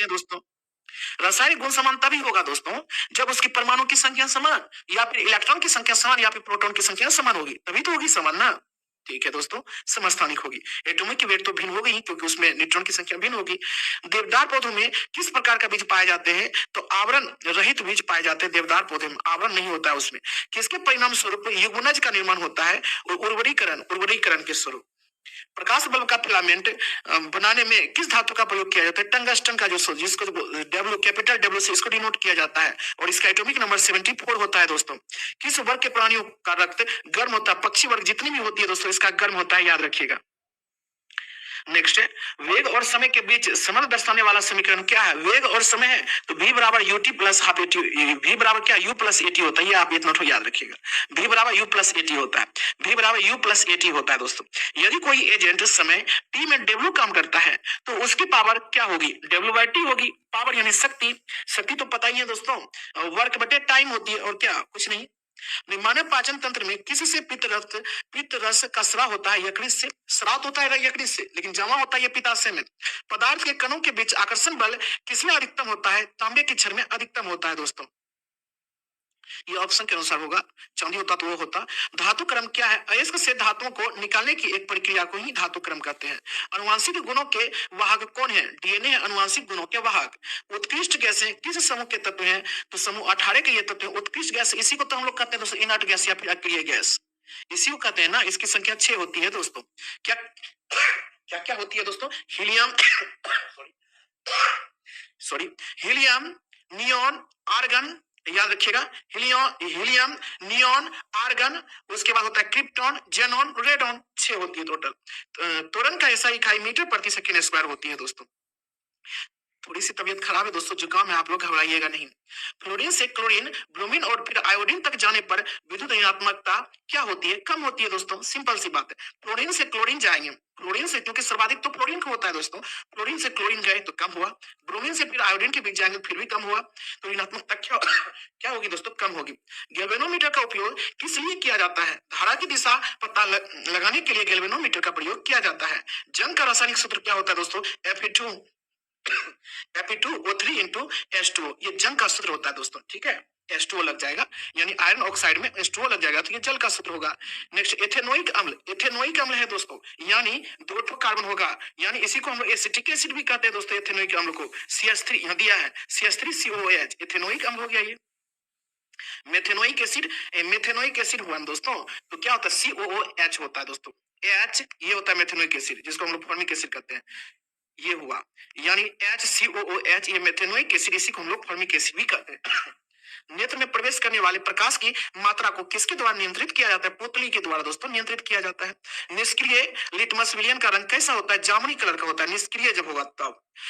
सकते हैं दोस्तों। रासायनिक गुण समान तभी होगा दोस्तों जब उसकी परमाणु की संख्या समान या फिर इलेक्ट्रॉन की संख्या समान या फिर प्रोटॉन की संख्या समान होगी, तभी तो होगी समान ना। ठीक है दोस्तों, समस्थानिक होगी। एटॉमिक की वेट तो भिन्न होगी ही, क्योंकि उसमें न्यूट्रॉन की संख्या भिन्न होगी। देवदार पौधों में किस प्रकार का बीज पाए जाते हैं? तो आवरण रहित बीज पाए जाते हैं देवदार पौधे में, आवरण नहीं होता है उसमें। किसके परिणाम स्वरूप युग्मनज का निर्माण होता है? और उर्वरीकरण, उर्वरीकरण के स्वरूप। प्रकाश बल्ब का फिलामेंट बनाने में किस धातु का प्रयोग किया जाता है? टंगस्टन का, जो जिसको डब्ल्यू, कैपिटल डब्ल्यू से इसको डिनोट किया जाता है, और इसका एटॉमिक नंबर 74 होता है दोस्तों। किस वर्ग के प्राणियों का रक्त गर्म होता है? पक्षी वर्ग जितनी भी होती है दोस्तों, इसका गर्म होता है, याद रखिएगा। नेक्स्ट है, वेग और समय के बीच संबंध दर्शाने वाला समीकरण क्या है? वेग और समय है तो v बराबर ut plus half eighty, v बराबर क्या u प्लस एटी होता है, ये आप इतना याद रखिएगा। v बराबर u प्लस एटी होता है, v बराबर u प्लस एटी होता है दोस्तों। यदि कोई एजेंट समय t में w काम करता है तो उसकी पावर क्या होगी? w बाई टी होगी। पावर यानी शक्ति, शक्ति तो पता ही है दोस्तों, वर्क बटे टाइम होती है, और क्या, कुछ नहीं। मानव पाचन तंत्र में किससे पित्त रस का स्राव होता है? यकृत से। स्राव होता है यकृत से, लेकिन जमा होता है पित्ताशय में। पदार्थ के कणों के बीच आकर्षण बल किसमें अधिकतम होता है? तांबे के क्षण में अधिकतम होता है दोस्तों। ये ऑप्शन के अनुसार होगा, चांदी होता तो वो होता। धातु क्रम क्या है? अयस्क से धातुओं को निकालने की एक प्रक्रिया को ही धातु क्रम कहते हैं। अनुवांशिक गुणों के वाहक कौन है? डीएनए है अनुवांशिक गुणों के वाहक। उत्कृष्ट गैसें किस समूह के तत्व हैं? तो समूह 18 के ये तत्व हैं। उत्कृष्ट गैस, इसी को तो हम लोग कहते हैं दोस्तों इनर्ट गैस या फिर अक्रिय गैस, इसी को कहते हैं ना। इसकी संख्या 6 होती है दोस्तों। क्या क्या क्या होती है दोस्तों? Helium sorry helium, neon, argon, याद रखिएगा। हीलियम, नियोन, आर्गन, उसके बाद होता है क्रिप्टॉन, जेनॉन, रेडॉन। 6 होती है टोटल। त्वरण का एसआई इकाई मीटर प्रति सेकेंड स्क्वायर होती है दोस्तों। थोड़ी सी तबीयत खराब है दोस्तों, जुकाम है, आप लोग घबराइएगा नहीं। फ्लोरीन से क्लोरीन, ब्रोमीन और फिर आयोडीन तक जाने पर विद्युत ऋणात्मकता क्या होती है? कम होती है दोस्तों, सिंपल सी बात है। फ्लोरीन से क्लोरीन जाएंगे, फ्लोरीन से, क्योंकि सर्वाधिक तो फ्लोरीन का होता है दोस्तों, फ्लोरीन से क्लोरीन गए तो कम हुआ। ब्रोमीन से फिर आयोडीन के बीच जाएंगे फिर भी कम हुआ, तो ऋणात्मकता क्या क्या होगी दोस्तों? कम होगी। गैल्वेनोमीटर का उपयोग किस लिए किया जाता है? धारा की दिशा पता लगाने के लिए गैल्वेनोमीटर का प्रयोग किया जाता है। जंग का रासायनिक सूत्र क्या होता है दोस्तों? Fe2O3 इंटू H2O, ये जंग का सूत्र होता है दोस्तों। ठीक है, H2O लग जाएगा, यानी आयरन ऑक्साइड में H2O लग जाएगा, तो ये जल का सूत्र होगा। नेक्स्ट, एथेनोइक अम्ल, एथेनोइक अम्ल है दोस्तों, यानी 2 ठो कार्बन होगा, यानी इसी को हम लोग एसिटिक एसिड भी कहते हैं दोस्तों। एथेनोइक अम्ल को CH3 यहाँ दिया है, CH3COOH, एथेनोइक अम्ल हो गया ये। मेथेनोइक एसिड हुआ दोस्तों, तो क्या होता है? COOH होता है दोस्तों। H ये होता है मेथेनोइक एसिड, जिसको हम लोग फॉर्मिक एसिड कहते हैं, ये हुआ, यानी HCOOH, ये मेथेनोइक एसिड, इसी को हम लोग फॉर्मिक एसिड भी कहते हैं। नेत्र में प्रवेश करने वाले प्रकाश की मात्रा को किसके द्वारा नियंत्रित किया जाता है? पुतली के द्वारा दोस्तों नियंत्रित किया जाता है। निष्क्रिय लिटमस विलियन का रंग कैसा होता है? जामुनी कलर का होता है, निष्क्रिय जब होगा तब।